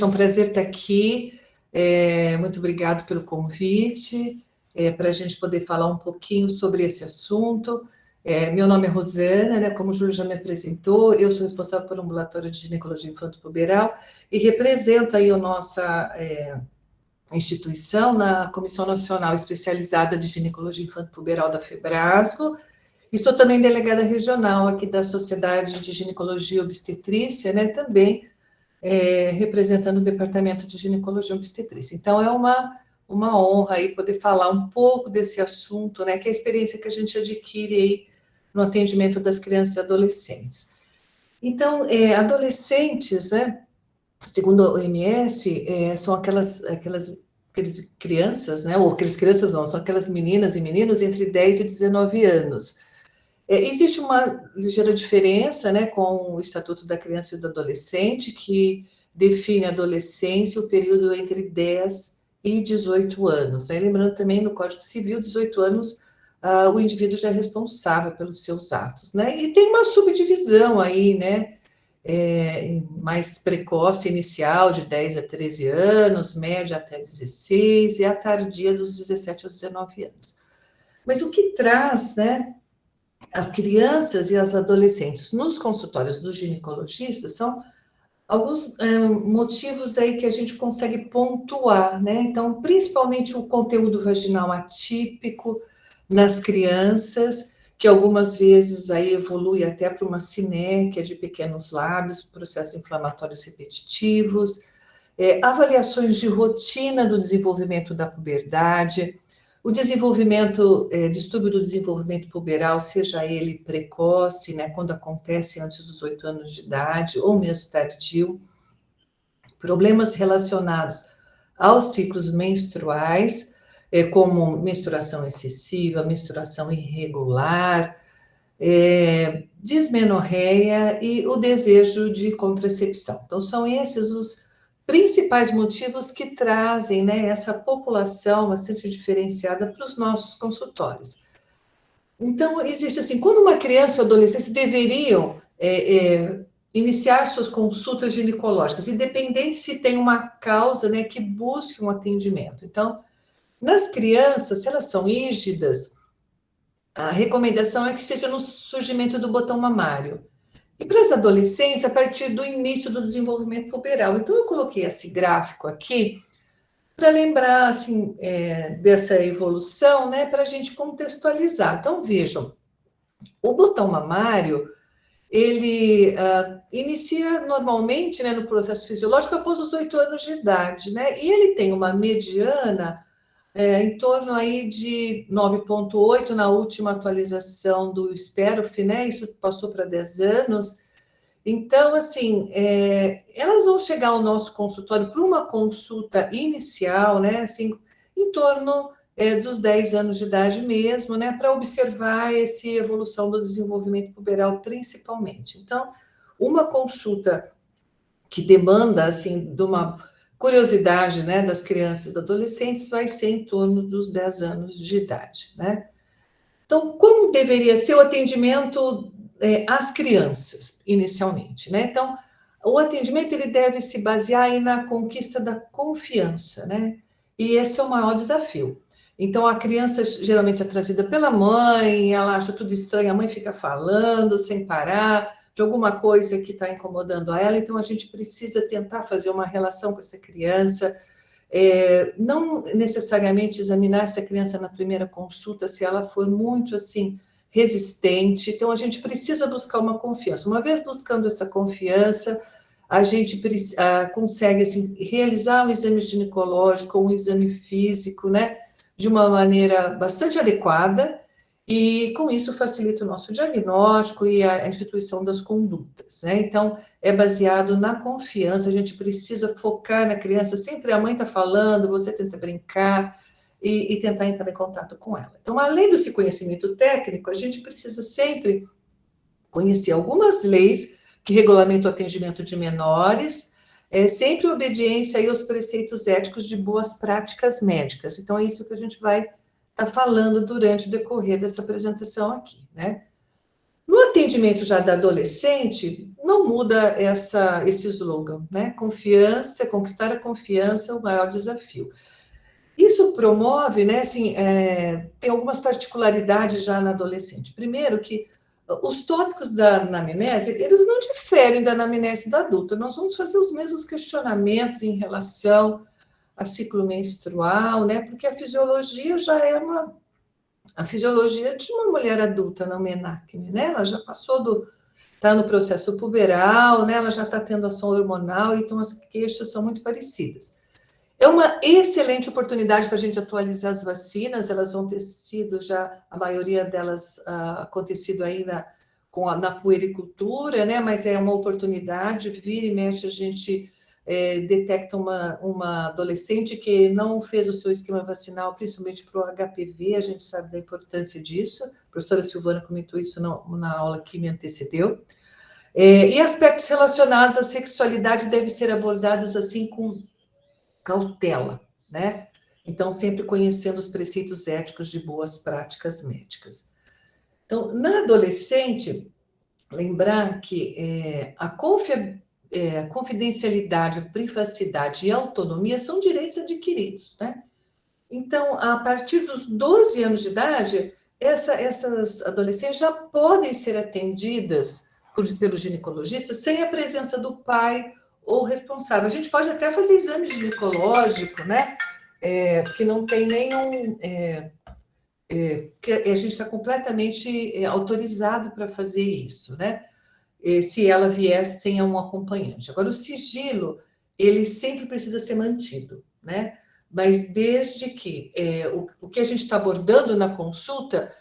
É um prazer estar aqui. Muito obrigado pelo convite, para a gente poder falar um pouquinho sobre esse assunto. Meu nome é Rosana, né? Como o Júlio já me apresentou, eu sou responsável pelo ambulatório de ginecologia infanto-puberal e represento aí a nossa instituição na Comissão Nacional Especializada de Ginecologia Infanto-Puberal da Febrasgo. E sou também delegada regional aqui da Sociedade de Ginecologia e Obstetrícia, né? Também representando o Departamento de Ginecologia e Obstetrícia. Então, é uma honra aí poder falar um pouco desse assunto, né, que é a experiência que a gente adquire aí no atendimento das crianças e adolescentes. Então, adolescentes, né, segundo a OMS, são aquelas crianças, né, ou aquelas crianças não, são aquelas meninas e meninos entre 10 e 19 anos. Existe uma ligeira diferença, né, com o Estatuto da Criança e do Adolescente, que define a adolescência, o período entre 10 e 18 anos. Né? Lembrando também, no Código Civil, 18 anos, o indivíduo já é responsável pelos seus atos. Né? E tem uma subdivisão aí, né, mais precoce, inicial, de 10 a 13 anos, média até 16, e a tardia dos 17 aos 19 anos. Mas o que traz, né, as crianças e as adolescentes nos consultórios dos ginecologistas são alguns motivos aí que a gente consegue pontuar, né? Então, principalmente o conteúdo vaginal atípico nas crianças, que algumas vezes aí evolui até para uma sinéquia de pequenos lábios, processos inflamatórios repetitivos, avaliações de rotina do desenvolvimento da puberdade, o desenvolvimento, distúrbio do desenvolvimento puberal, seja ele precoce, né, quando acontece antes dos 8 anos de idade, ou mesmo tardio, problemas relacionados aos ciclos menstruais, como menstruação excessiva, menstruação irregular, dismenorreia e o desejo de contracepção. Então, são esses os principais motivos que trazem, né, essa população bastante diferenciada para os nossos consultórios. Então, existe assim, quando uma criança ou adolescente deveriam iniciar suas consultas ginecológicas, independente se tem uma causa, né, que busque um atendimento. Então, nas crianças, se elas são rígidas, a recomendação é que seja no surgimento do botão mamário. E para as adolescentes, a partir do início do desenvolvimento puberal. Então, eu coloquei esse gráfico aqui para lembrar, assim, dessa evolução, né, para a gente contextualizar. Então, vejam, o botão mamário, ele inicia normalmente, né, no processo fisiológico após os 8 anos de idade, né, e ele tem uma mediana em torno aí de 9,8 na última atualização do SPEROF, né? Isso passou para 10 anos. Então, assim, elas vão chegar ao nosso consultório para uma consulta inicial, né? Assim, em torno dos 10 anos de idade mesmo, né? Para observar essa evolução do desenvolvimento puberal, principalmente. Então, uma consulta que demanda, assim, de uma curiosidade, né, das crianças e dos adolescentes vai ser em torno dos 10 anos de idade, né? Então, como deveria ser o atendimento às crianças, inicialmente, né? Então, o atendimento ele deve se basear aí na conquista da confiança, né? E esse é o maior desafio. Então, a criança geralmente é trazida pela mãe, ela acha tudo estranho, a mãe fica falando sem parar, de alguma coisa que está incomodando a ela, então a gente precisa tentar fazer uma relação com essa criança, não necessariamente examinar essa criança na primeira consulta, se ela for muito, assim, resistente, então a gente precisa buscar uma confiança. Uma vez buscando essa confiança, a gente consegue, assim, realizar um exame ginecológico, um exame físico, né, de uma maneira bastante adequada, e com isso facilita o nosso diagnóstico e a instituição das condutas, né? Então, é baseado na confiança, a gente precisa focar na criança, sempre a mãe está falando, você tenta brincar e tentar entrar em contato com ela. Então, além desse conhecimento técnico, a gente precisa sempre conhecer algumas leis que regulamentam o atendimento de menores, sempre obediência aí aos preceitos éticos de boas práticas médicas. Então, é isso que a gente vai estar falando durante o decorrer dessa apresentação aqui, né? No atendimento já da adolescente, não muda esse slogan, né? Confiança, conquistar a confiança é o maior desafio. Isso promove, né, assim, tem algumas particularidades já na adolescente. Primeiro que os tópicos da anamnese, eles não diferem da anamnese da adulta. Nós vamos fazer os mesmos questionamentos em relação a ciclo menstrual, né, porque a fisiologia já é a fisiologia de uma mulher adulta, não menacne, né, ela já passou está no processo puberal, né, ela já está tendo ação hormonal, então as queixas são muito parecidas. É uma excelente oportunidade para a gente atualizar as vacinas, elas vão ter sido já, a maioria delas acontecido aí na puericultura, né? Mas é uma oportunidade, vira e mexe, a gente detecta uma adolescente que não fez o seu esquema vacinal, principalmente para o HPV, a gente sabe da importância disso, a professora Silvana comentou isso na aula que me antecedeu. E aspectos relacionados à sexualidade devem ser abordados assim com cautela, né? Então, sempre conhecendo os preceitos éticos de boas práticas médicas. Então, na adolescente, lembrar que a confidencialidade, a privacidade e a autonomia são direitos adquiridos, né? Então, a partir dos 12 anos de idade, essas adolescentes já podem ser atendidas pelo ginecologista sem a presença do pai ou responsável. A gente pode até fazer exame ginecológico, né? Que não tem nenhum. Que a gente está completamente autorizado para fazer isso, né? Se ela vier sem um acompanhante. Agora, o sigilo, ele sempre precisa ser mantido, né? Mas desde que o que a gente está abordando na consulta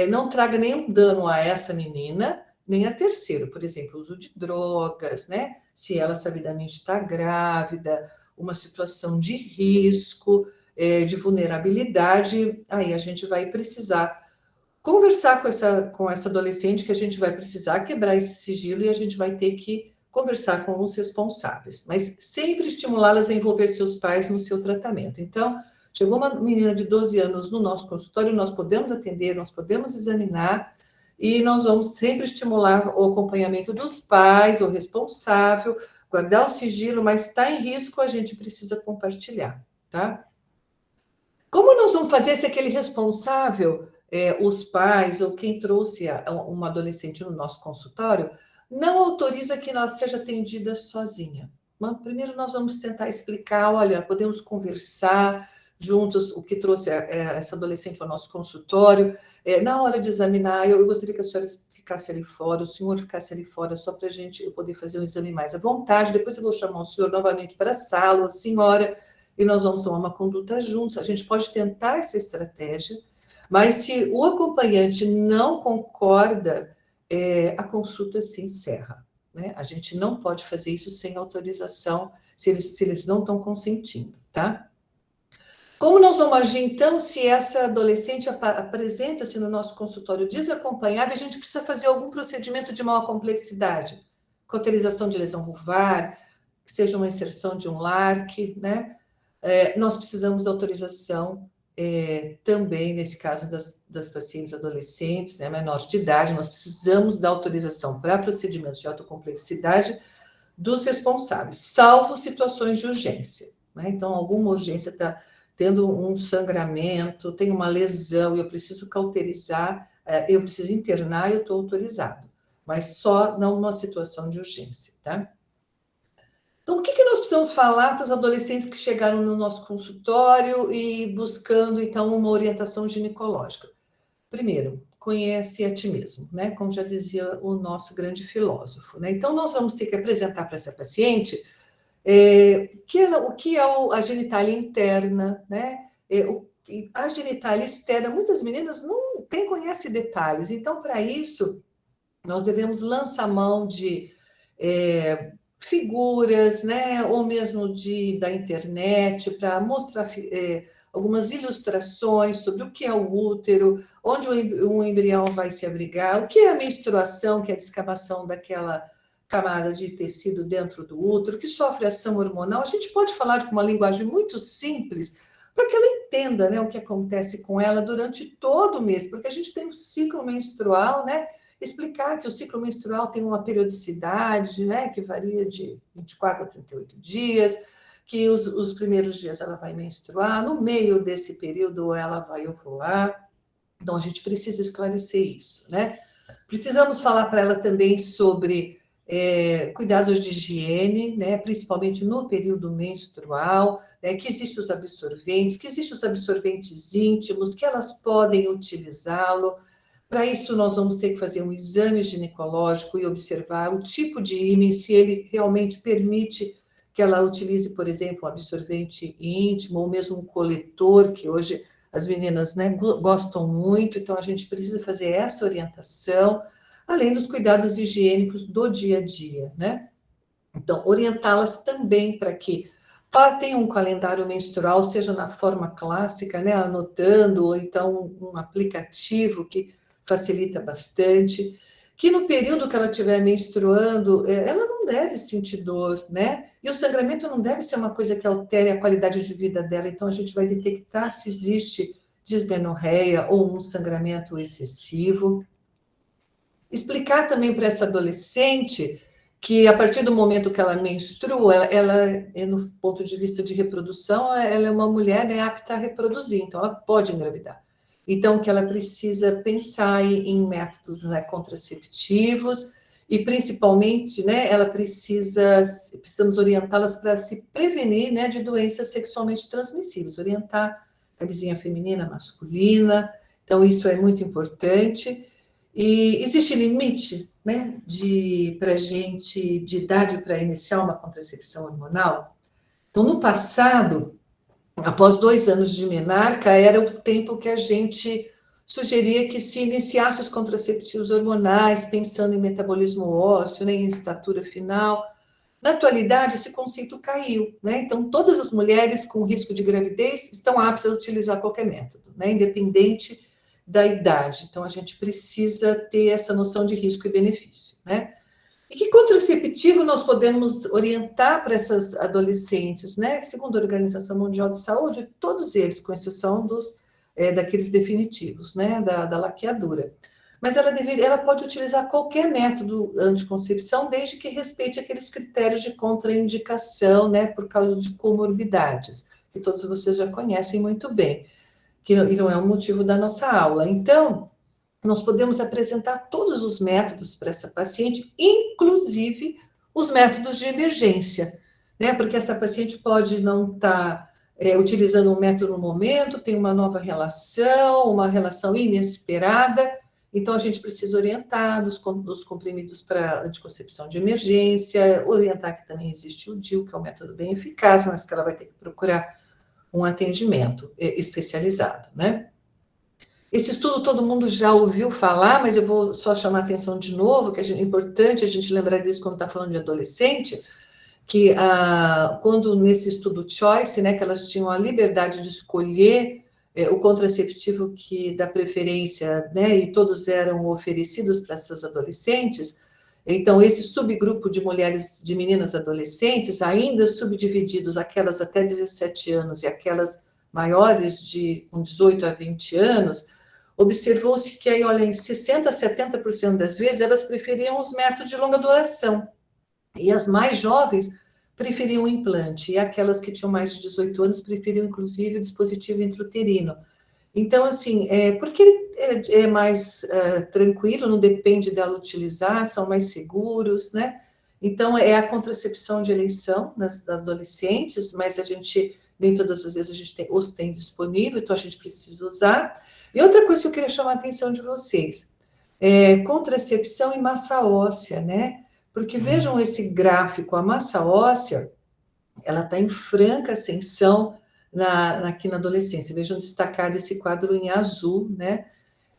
não traga nenhum dano a essa menina, nem a terceiro, por exemplo, o uso de drogas, né? Se ela sabidamente está grávida, uma situação de risco, de vulnerabilidade, aí a gente vai precisar conversar com essa adolescente, que a gente vai precisar quebrar esse sigilo e a gente vai ter que conversar com os responsáveis, mas sempre estimulá-las a envolver seus pais no seu tratamento. Então, chegou uma menina de 12 anos no nosso consultório, nós podemos atender, nós podemos examinar, e nós vamos sempre estimular o acompanhamento dos pais, o responsável, guardar o sigilo, mas está em risco, a gente precisa compartilhar, tá? Como nós vamos fazer se aquele responsável, os pais ou quem trouxe uma adolescente no nosso consultório, não autoriza que ela seja atendida sozinha? Mas primeiro nós vamos tentar explicar, olha, podemos conversar juntos, o que trouxe essa adolescente ao nosso consultório. Na hora de examinar, eu gostaria que a senhora ficasse ali fora, o senhor ficasse ali fora, só para eu poder fazer um exame mais à vontade. Depois eu vou chamar o senhor novamente para a sala, a senhora, e nós vamos tomar uma conduta juntos. A gente pode tentar essa estratégia, mas se o acompanhante não concorda, a consulta se encerra, né? A gente não pode fazer isso sem autorização, se eles não estão consentindo, tá? Como nós vamos agir, então, se essa adolescente apresenta-se no nosso consultório desacompanhada, a gente precisa fazer algum procedimento de maior complexidade, cauterização de lesão vulvar, que seja uma inserção de um LARC, né? Nós precisamos de autorização também, nesse caso das pacientes adolescentes, né, menores de idade, nós precisamos da autorização para procedimentos de alta complexidade dos responsáveis, salvo situações de urgência, né? Então, alguma urgência está tendo um sangramento, tem uma lesão, eu preciso cauterizar, eu preciso internar, eu estou autorizado, mas só não numa situação de urgência, tá? Então, o que nós precisamos falar para os adolescentes que chegaram no nosso consultório e buscando, então, uma orientação ginecológica? Primeiro, conhece a ti mesmo, né? Como já dizia o nosso grande filósofo, né? Então, nós vamos ter que apresentar para essa paciente o que é a genitália interna, né? A genitália externa, muitas meninas não conhecem detalhes, então, para isso, nós devemos lançar mão de figuras, né, ou mesmo da internet, para mostrar algumas ilustrações sobre o que é o útero, onde o embrião vai se abrigar, o que é a menstruação, que é a descamação daquela camada de tecido dentro do útero, que sofre ação hormonal. A gente pode falar de uma linguagem muito simples, para que ela entenda, né, o que acontece com ela durante todo o mês, porque a gente tem um ciclo menstrual, né, explicar que o ciclo menstrual tem uma periodicidade, né, que varia de 24 a 38 dias, que os primeiros dias ela vai menstruar, no meio desse período ela vai ovular. Então, a gente precisa esclarecer isso, né? Precisamos falar para ela também sobre cuidados de higiene, né? Principalmente no período menstrual, né? Que existem os absorventes, que existem os absorventes íntimos, que elas podem utilizá-lo. Para isso, nós vamos ter que fazer um exame ginecológico e observar o tipo de ímã, se ele realmente permite que ela utilize, por exemplo, um absorvente íntimo, ou mesmo um coletor, que hoje as meninas, né, gostam muito, então a gente precisa fazer essa orientação, além dos cuidados higiênicos do dia a dia, né? Então, orientá-las também para que tenham um calendário menstrual, seja na forma clássica, né, anotando, ou então um aplicativo que facilita bastante, que no período que ela estiver menstruando, ela não deve sentir dor, né? E o sangramento não deve ser uma coisa que altere a qualidade de vida dela, então a gente vai detectar se existe dismenorreia ou um sangramento excessivo. Explicar também para essa adolescente que a partir do momento que ela menstrua, ela no ponto de vista de reprodução, ela é uma mulher, né, apta a reproduzir, então ela pode engravidar. Então, que ela precisa pensar em métodos, né, contraceptivos e, principalmente, né, precisamos orientá-las para se prevenir, né, de doenças sexualmente transmissíveis, orientar camisinha feminina, masculina, então isso é muito importante. E existe limite, né, para gente, de idade para iniciar uma contracepção hormonal? Então, no passado, após 2 anos de menarca, era o tempo que a gente sugeria que se iniciasse os contraceptivos hormonais, pensando em metabolismo ósseo, né, em estatura final. Na atualidade, esse conceito caiu, né? Então, todas as mulheres com risco de gravidez estão aptas a utilizar qualquer método, né, independente da idade. Então, a gente precisa ter essa noção de risco e benefício, né? E que contraceptivo nós podemos orientar para essas adolescentes, né? Segundo a Organização Mundial de Saúde, todos eles, com exceção daqueles definitivos, né? Da laqueadura. Mas ela pode utilizar qualquer método anticoncepção, desde que respeite aqueles critérios de contraindicação, né? Por causa de comorbidades, que todos vocês já conhecem muito bem, e não é o motivo da nossa aula. Então, nós podemos apresentar todos os métodos para essa paciente, inclusive os métodos de emergência, né? Porque essa paciente pode não estar utilizando um método no momento, tem uma nova relação, uma relação inesperada, então a gente precisa orientar dos comprimidos para anticoncepção de emergência, orientar que também existe o DIU, que é um método bem eficaz, mas que ela vai ter que procurar um atendimento especializado, né? Esse estudo todo mundo já ouviu falar, mas eu vou só chamar a atenção de novo, que é importante a gente lembrar disso quando está falando de adolescente, que quando nesse estudo Choice, né, que elas tinham a liberdade de escolher o contraceptivo que dá preferência, né, e todos eram oferecidos para essas adolescentes, então esse subgrupo de mulheres, de meninas adolescentes, ainda subdivididos, aquelas até 17 anos e aquelas maiores com 18 a 20 anos, observou-se que aí, olha, em 60% a 70% das vezes, elas preferiam os métodos de longa duração. E as mais jovens preferiam o implante. E aquelas que tinham mais de 18 anos preferiam, inclusive, o dispositivo intrauterino. Então, assim, porque é mais tranquilo, não depende dela utilizar, são mais seguros, né? Então, é a contracepção de eleição das adolescentes, mas nem todas as vezes a gente os tem disponível, então a gente precisa usar. E outra coisa que eu queria chamar a atenção de vocês, contracepção e massa óssea, né? Porque vejam esse gráfico, a massa óssea, ela está em franca ascensão aqui na adolescência. Vejam destacado esse quadro em azul, né?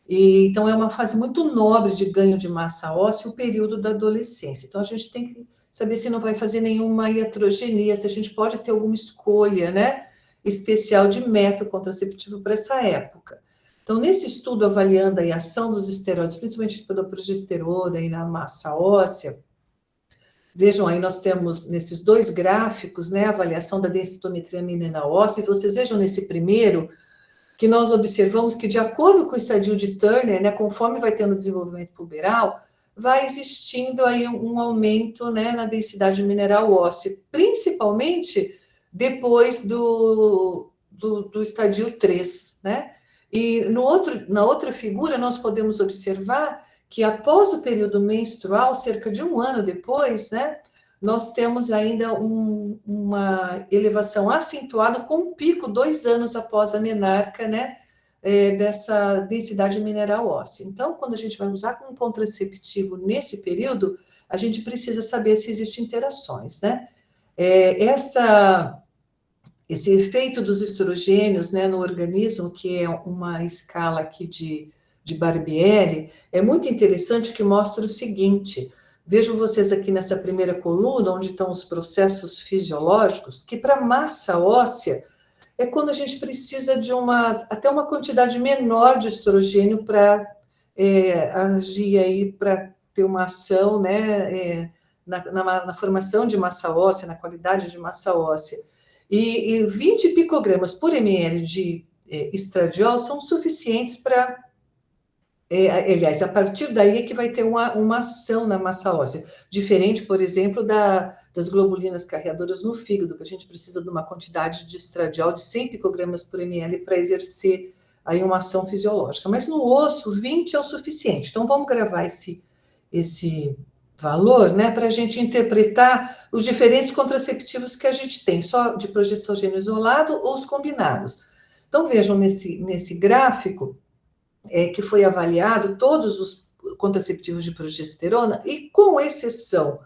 Então, é uma fase muito nobre de ganho de massa óssea, o período da adolescência. Então, a gente tem que saber se não vai fazer nenhuma iatrogenia, se a gente pode ter alguma escolha, né, especial de método contraceptivo para essa época. Então, nesse estudo avaliando a ação dos esteroides, principalmente pela progesterona e na massa óssea, vejam aí, nós temos nesses dois gráficos, né, a avaliação da densitometria mineral óssea, e vocês vejam nesse primeiro, que nós observamos que, de acordo com o estadio de Turner, né, conforme vai tendo desenvolvimento puberal, vai existindo aí um aumento, né, na densidade mineral óssea, principalmente depois do estadio 3, né? E na outra figura, nós podemos observar que após o período menstrual, cerca de um ano depois, né, nós temos ainda uma elevação acentuada com um pico 2 anos após a menarca, né, dessa densidade mineral óssea. Então, quando a gente vai usar um contraceptivo nesse período, a gente precisa saber se existem interações, né? Esse efeito dos estrogênios, né, no organismo, que é uma escala aqui de Barbieri, é muito interessante, que mostra o seguinte: vejam vocês aqui nessa primeira coluna, onde estão os processos fisiológicos, que para massa óssea é quando a gente precisa de até uma quantidade menor de estrogênio para agir aí, para ter uma ação, né, na formação de massa óssea, na qualidade de massa óssea. E 20 picogramas por ml de estradiol são suficientes para... aliás, a partir daí é que vai ter uma ação na massa óssea, diferente, por exemplo, das globulinas carreadoras no fígado, que a gente precisa de uma quantidade de estradiol de 100 picogramas por ml para exercer aí uma ação fisiológica. Mas no osso, 20 é o suficiente. Então, vamos gravar esse valor, né, para a gente interpretar os diferentes contraceptivos que a gente tem, só de progesterona isolado ou os combinados. Então, vejam nesse gráfico, que foi avaliado todos os contraceptivos de progesterona, e com exceção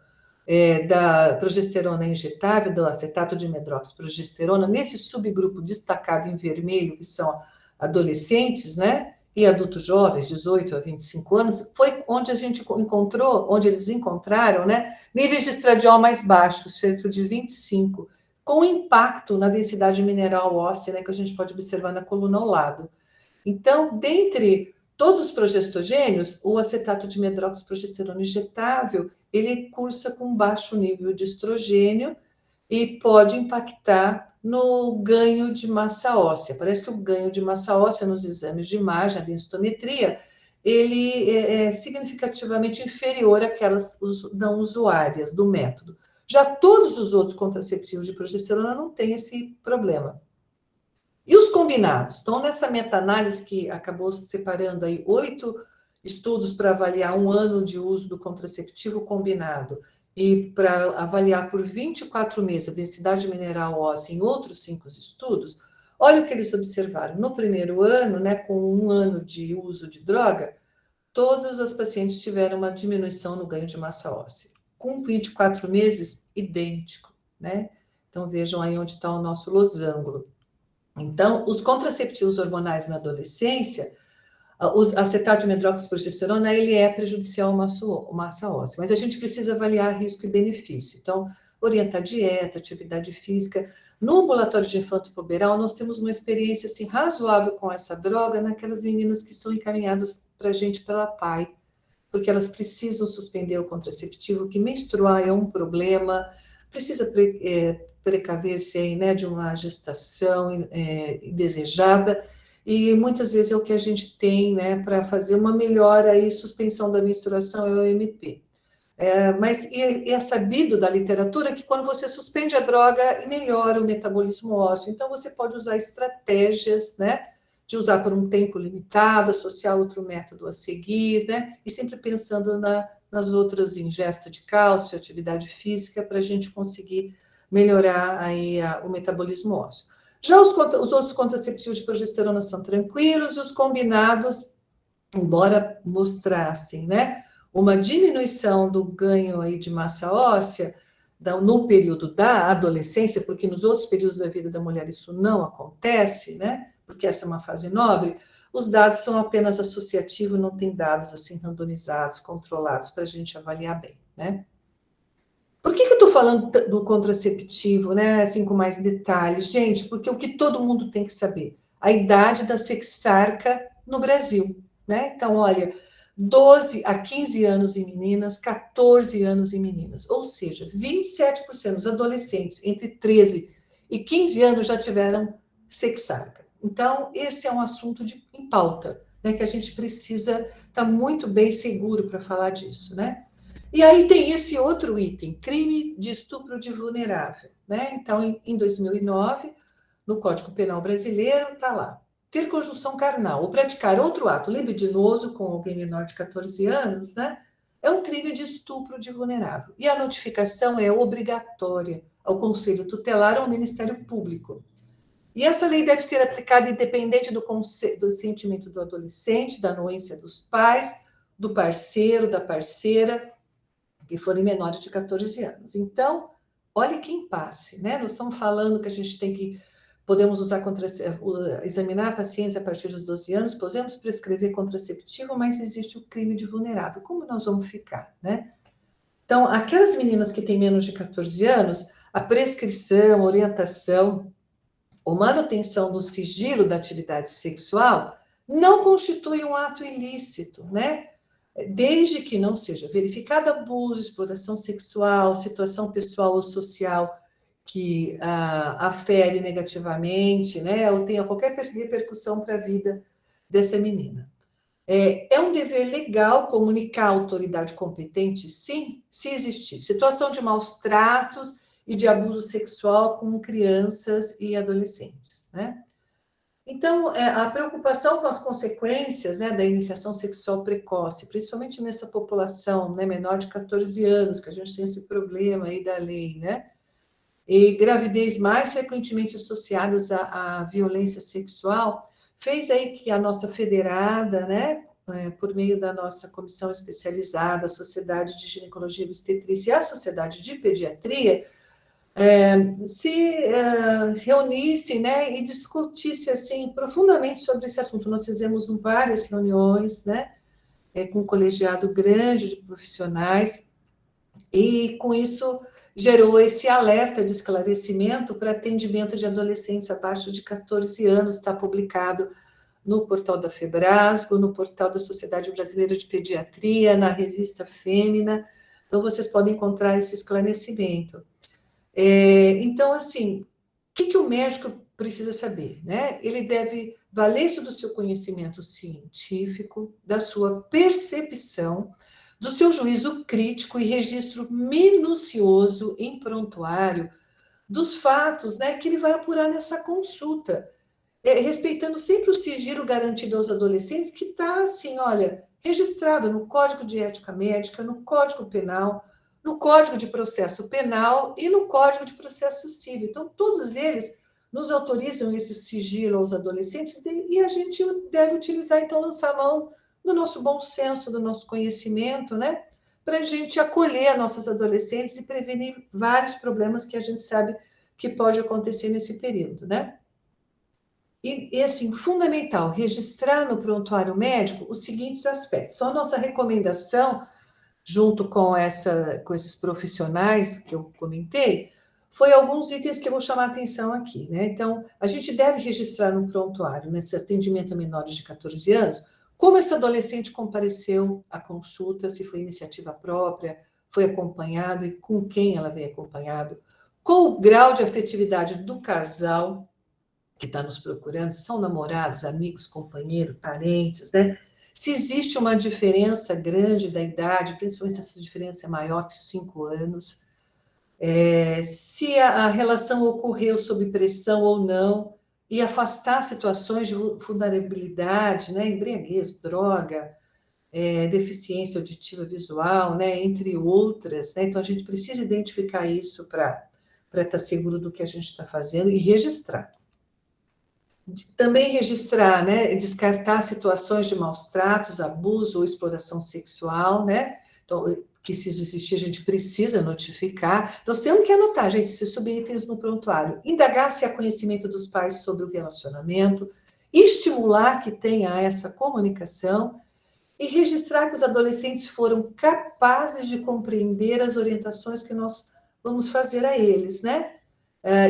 da progesterona injetável, do acetato de medroxiprogesterona, nesse subgrupo destacado em vermelho, que são adolescentes, né, e adultos jovens, 18 a 25 anos, foi onde a gente encontrou, onde eles encontraram, né, níveis de estradiol mais baixos, cerca de 25, com impacto na densidade mineral óssea, né, que a gente pode observar na coluna ao lado. Então, dentre todos os progestogênios, o acetato de medroxiprogesterona injetável, ele cursa com baixo nível de estrogênio e pode impactar no ganho de massa óssea. Parece que o ganho de massa óssea nos exames de imagem, a densitometria, ele é significativamente inferior àquelas não usuárias do método. Já todos os outros contraceptivos de progesterona não têm esse problema. E os combinados? Então, nessa meta-análise que acabou separando aí 8 estudos para avaliar um ano de uso do contraceptivo combinado e para avaliar por 24 meses a densidade mineral óssea em outros 5 estudos, olha o que eles observaram. No primeiro ano, né, com um ano de uso de droga, todas as pacientes tiveram uma diminuição no ganho de massa óssea. Com 24 meses, idêntico, né? Então, vejam aí onde está o nosso losango. Então, os contraceptivos hormonais na adolescência, o acetato de medroxiprogesterona, ele é prejudicial à massa óssea, mas a gente precisa avaliar risco e benefício. Então, orientar dieta, atividade física. No ambulatório de infanto puberal, nós temos uma experiência assim, razoável com essa droga naquelas meninas que são encaminhadas para a gente pela PAI, porque elas precisam suspender o contraceptivo, que menstruar é um problema, precisa precaver-se aí, né, de uma gestação indesejada, e muitas vezes é o que a gente tem, né, para fazer uma melhora e suspensão da menstruação, é o OMP. Mas é sabido da literatura que quando você suspende a droga, melhora o metabolismo ósseo. Então, você pode usar estratégias, né, de usar por um tempo limitado, associar outro método a seguir, né, e sempre pensando nas outras, ingesta de cálcio, atividade física, para a gente conseguir melhorar aí o metabolismo ósseo. Já os outros contraceptivos de progesterona são tranquilos, e os combinados, embora mostrassem, né, uma diminuição do ganho aí de massa óssea no período da adolescência, porque nos outros períodos da vida da mulher isso não acontece, né, porque essa é uma fase nobre, os dados são apenas associativos, não tem dados assim randomizados, controlados, para a gente avaliar bem, né. Por que eu estou falando do contraceptivo, né, assim, com mais detalhes? Gente, porque o que todo mundo tem que saber, a idade da sexarca no Brasil, né? Então, olha, 12 a 15 anos em meninas, 14 anos em meninas, ou seja, 27% dos adolescentes entre 13 e 15 anos já tiveram sexarca. Então, esse é um assunto em pauta, né, que a gente precisa estar muito bem seguro para falar disso, né? E aí tem esse outro item, crime de estupro de vulnerável, né? Então, em 2009, no Código Penal brasileiro, está lá, ter conjunção carnal ou praticar outro ato libidinoso com alguém menor de 14 anos, né? É um crime de estupro de vulnerável. E a notificação é obrigatória ao Conselho Tutelar ou ao Ministério Público. E essa lei deve ser aplicada independente do sentimento do adolescente, da anuência dos pais, do parceiro, da parceira, que forem menores de 14 anos. Então, olha que impasse, né? Nós estamos falando que a gente tem que podemos usar examinar pacientes a partir dos 12 anos, podemos prescrever contraceptivo, mas existe o crime de vulnerável. Como nós vamos ficar, né? Então, aquelas meninas que têm menos de 14 anos, a prescrição, orientação ou manutenção do sigilo da atividade sexual não constitui um ato ilícito, né? Desde que não seja verificado abuso, exploração sexual, situação pessoal ou social que afere negativamente, né, ou tenha qualquer repercussão para a vida dessa menina. É um dever legal comunicar à autoridade competente, sim, se existir situação de maus tratos e de abuso sexual com crianças e adolescentes, né? Então, a preocupação com as consequências, né, da iniciação sexual precoce, principalmente nessa população, né, menor de 14 anos, que a gente tem esse problema aí da lei, né? E gravidez mais frequentemente associadas à violência sexual, fez aí que a nossa federada, né, por meio da nossa comissão especializada, a Sociedade de Ginecologia e Obstetrícia e a Sociedade de Pediatria, se reunisse, né, e discutisse assim profundamente sobre esse assunto. Nós fizemos várias reuniões, né, com um colegiado grande de profissionais, e com isso gerou esse alerta de esclarecimento para atendimento de adolescentes abaixo de 14 anos, está publicado no portal da Febrasgo, no portal da Sociedade Brasileira de Pediatria, na revista Fêmina. Então, vocês podem encontrar esse esclarecimento. Então, assim, o que o médico precisa saber, né? Ele deve valer-se do seu conhecimento científico, da sua percepção, do seu juízo crítico e registro minucioso em prontuário dos fatos, né, que ele vai apurar nessa consulta, respeitando sempre o sigilo garantido aos adolescentes, que está, assim, olha, registrado no Código de Ética Médica, no Código Penal, no Código de Processo Penal e no Código de Processo Civil. Então, todos eles nos autorizam esse sigilo aos adolescentes e a gente deve utilizar, então, lançar a mão do nosso bom senso, do nosso conhecimento, né? Para a gente acolher nossos adolescentes e prevenir vários problemas que a gente sabe que pode acontecer nesse período, né? E assim, fundamental, registrar no prontuário médico os seguintes aspectos. Então, a nossa recomendação, junto com esses profissionais que eu comentei, foi alguns itens que eu vou chamar a atenção aqui, né? Então, a gente deve registrar no prontuário, nesse atendimento a menores de 14 anos, como esse adolescente compareceu à consulta, se foi iniciativa própria, foi acompanhado e com quem ela veio acompanhado, qual o grau de afetividade do casal que está nos procurando, se são namorados, amigos, companheiros, parentes, né? Se existe uma diferença grande da idade, principalmente se essa diferença é maior que 5 anos, se a relação ocorreu sob pressão ou não, e afastar situações de vulnerabilidade, né? Embriaguez, droga, deficiência auditiva visual, né? Entre outras, né? Então, a gente precisa identificar isso para estar seguro do que a gente está fazendo e registrar. Também registrar, né, descartar situações de maus tratos, abuso ou exploração sexual, né? Então, que se existir, a gente precisa notificar. Nós temos que anotar, gente, esses subitens no prontuário. Indagar se há conhecimento dos pais sobre o relacionamento, estimular que tenha essa comunicação e registrar que os adolescentes foram capazes de compreender as orientações que nós vamos fazer a eles, né?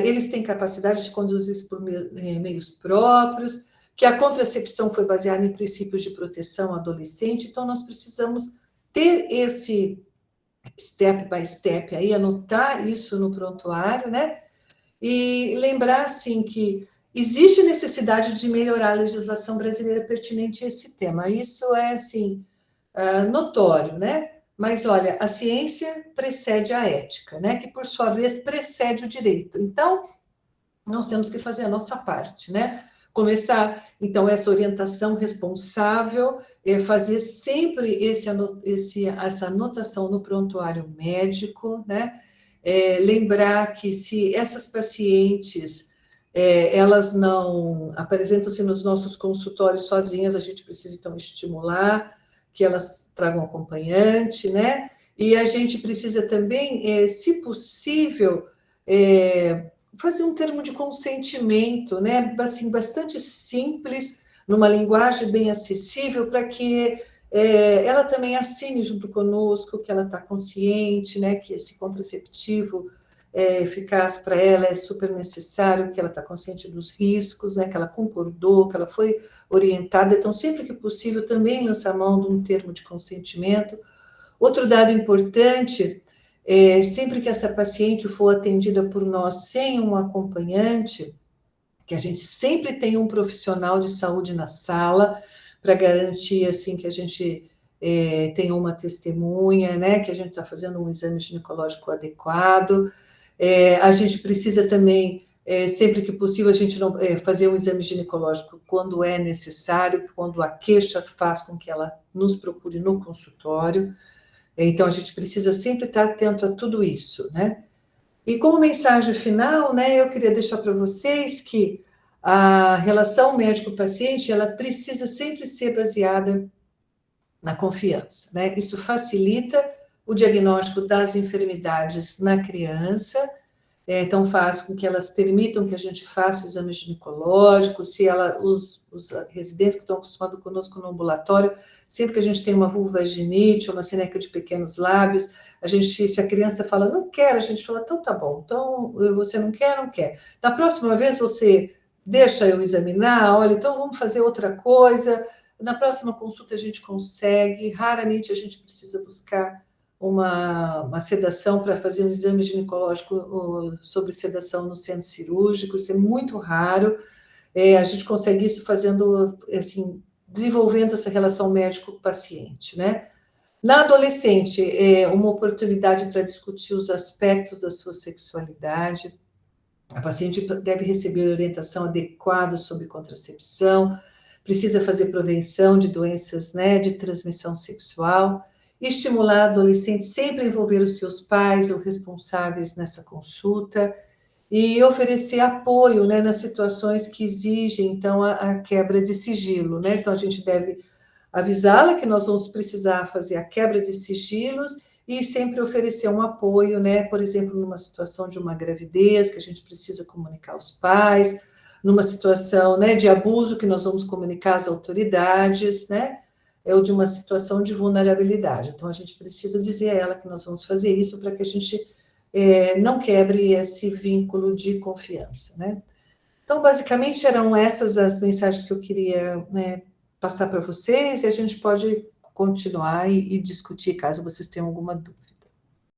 Eles têm capacidade de conduzir por meios próprios, que a contracepção foi baseada em princípios de proteção adolescente, então nós precisamos ter esse step by step aí, anotar isso no prontuário, né? E lembrar, assim, que existe necessidade de melhorar a legislação brasileira pertinente a esse tema. Isso é, assim, notório, né? Mas, olha, a ciência precede a ética, né? Que, por sua vez, precede o direito. Então, nós temos que fazer a nossa parte, né? Começar, então, essa orientação responsável, fazer sempre essa anotação no prontuário médico, né? Lembrar que se essas pacientes elas não apresentam-se nos nossos consultórios sozinhas, a gente precisa, então, estimular que elas tragam acompanhante, né? E a gente precisa também, se possível, fazer um termo de consentimento, né? Assim, bastante simples, numa linguagem bem acessível, para que ela também assine junto conosco que ela está consciente, né? Que esse contraceptivo eficaz para ela é super necessário, que ela está consciente dos riscos, né? Que ela concordou, que ela foi orientada. Então, sempre que possível, também lança a mão de um termo de consentimento. Outro dado importante, sempre que essa paciente for atendida por nós sem um acompanhante, que a gente sempre tem um profissional de saúde na sala, para garantir, assim, que a gente tenha uma testemunha, né, que a gente está fazendo um exame ginecológico adequado. A gente precisa também, sempre que possível, a gente não, fazer um exame ginecológico quando é necessário, quando a queixa faz com que ela nos procure no consultório. Então, a gente precisa sempre estar atento a tudo isso, né? E como mensagem final, né, eu queria deixar para vocês que a relação médico-paciente, ela precisa sempre ser baseada na confiança, né? Isso facilita o diagnóstico das enfermidades na criança, então faz com que elas permitam que a gente faça o exame ginecológico, se os residentes que estão acostumados conosco no ambulatório, sempre que a gente tem uma vulvaginite, uma cineca de pequenos lábios, se a criança fala, não quero, a gente fala, então tá bom, então você não quer, não quer. Da próxima vez você deixa eu examinar, olha, então vamos fazer outra coisa, na próxima consulta a gente consegue, raramente a gente precisa buscar uma sedação para fazer um exame ginecológico sobre sedação no centro cirúrgico, isso é muito raro. A gente consegue isso fazendo, assim, desenvolvendo essa relação médico-paciente, né? Na adolescente, é uma oportunidade para discutir os aspectos da sua sexualidade. A paciente deve receber orientação adequada sobre contracepção, precisa fazer prevenção de doenças, né, de transmissão sexual, estimular adolescentes sempre a envolver os seus pais ou responsáveis nessa consulta e oferecer apoio, né, nas situações que exigem, então, a quebra de sigilo, né? Então, a gente deve avisá-la que nós vamos precisar fazer a quebra de sigilos e sempre oferecer um apoio, né? Por exemplo, numa situação de uma gravidez, que a gente precisa comunicar aos pais, numa situação, né, de abuso, que nós vamos comunicar às autoridades, né? Ou de uma situação de vulnerabilidade. Então, a gente precisa dizer a ela que nós vamos fazer isso para que a gente não quebre esse vínculo de confiança, né? Então, basicamente, eram essas as mensagens que eu queria, né, passar para vocês, e a gente pode continuar e discutir, caso vocês tenham alguma dúvida.